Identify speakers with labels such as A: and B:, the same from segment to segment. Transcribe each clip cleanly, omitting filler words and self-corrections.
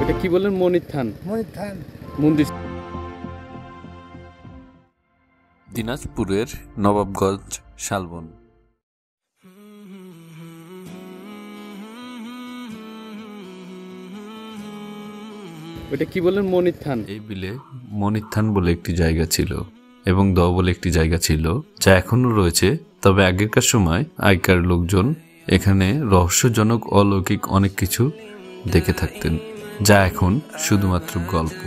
A: এটা কি বলেন? মনির থান মন্দির।
B: দিনাজপুরের নবাবগঞ্জ শালবন।
A: এটা কি বলেন? মনির থান।
B: এই বিলে মনির থান বলে একটি জায়গা ছিল এবং দ বলে একটি জায়গা ছিল, যা এখনো রয়েছে। তবে আগেকার সময় আগেকার লোকজন এখানে রহস্যজনক অলৌকিক অনেক কিছু দেখে থাকতেন, যা এখন শুধুমাত্র গল্প।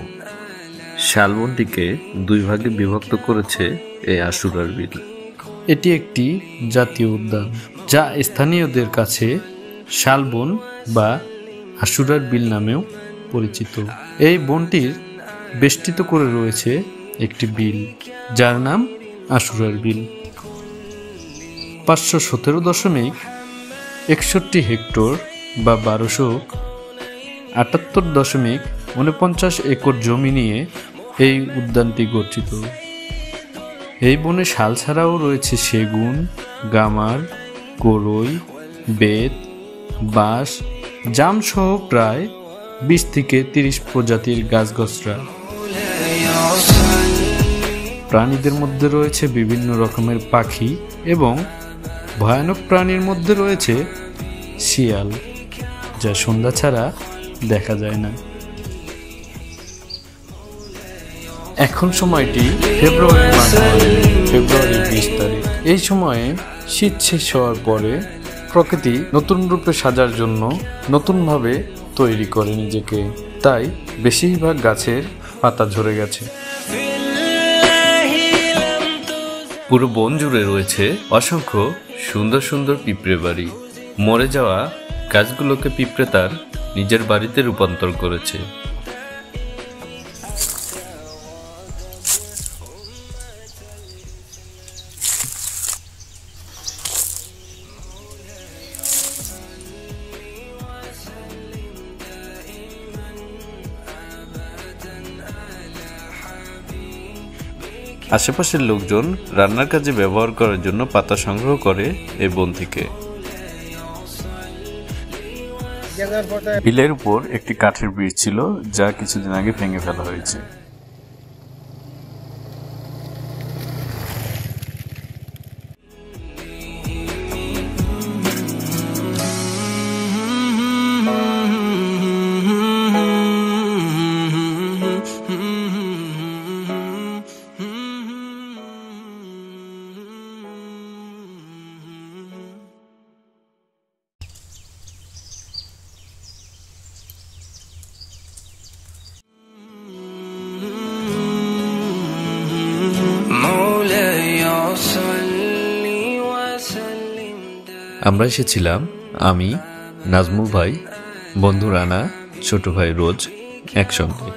B: শালবনটিকে দুই ভাগে বিভক্ত করেছে এই আশুরার বিল।
C: এটি একটি জাতীয় উদ্যান, যা স্থানীয়দের কাছে শালবন বা আশুরার বিল নামেও পরিচিত। এই বনটির বেষ্টিত করে রয়েছে একটি বিল, যার নাম আশুরার বিল। 517.61 হেক্টর বা 1278.49 একর জমি নিয়ে এই উদ্যানটি গঠিত। এই বনে শাল ছাড়াও রয়েছে সেগুন, গামার, করই, বেত, বাঁশ, জাম সহ প্রায় 20 থেকে 30 প্রজাতির গাছগাছরা। প্রাণীদের মধ্যে রয়েছে বিভিন্ন রকমের পাখি এবং ভয়ানক প্রাণীর মধ্যে রয়েছে শিয়াল, যা সন্ধ্যা ছাড়া দেখা যায় না। এখন সময়টি ফেব্রুয়ারি 20 তারিখ। এই সময়ে শীত শেষ হওয়ার পরে প্রকৃতি নতুন রূপে সাজার জন্য নতুনভাবে তৈরি করে নিজেকে, তাই বেশিরভাগ গাছের পাতা ঝরে গেছে।
B: পুরো বন জুড়ে রয়েছে অসংখ্য সুন্দর সুন্দর পিঁপড়ে বাড়ি। মরে যাওয়া গাছগুলোকে পিঁপড়ে তার নিজের বাড়িতে রূপান্তর করেছে। আশেপাশের লোকজন রান্নার কাজে ব্যবহার করার জন্য পাতা সংগ্রহ করে এই বন থেকে। বিলের উপর একটি কাঠের ব্রিজ ছিল, যা কিছুদিন আগে ভেঙে ফেলা হয়েছে। আমরা এসেছিলাম আমি, নাজমুল ভাই, বন্ধু রানা, ছোট ভাই রোজ একসঙ্গে।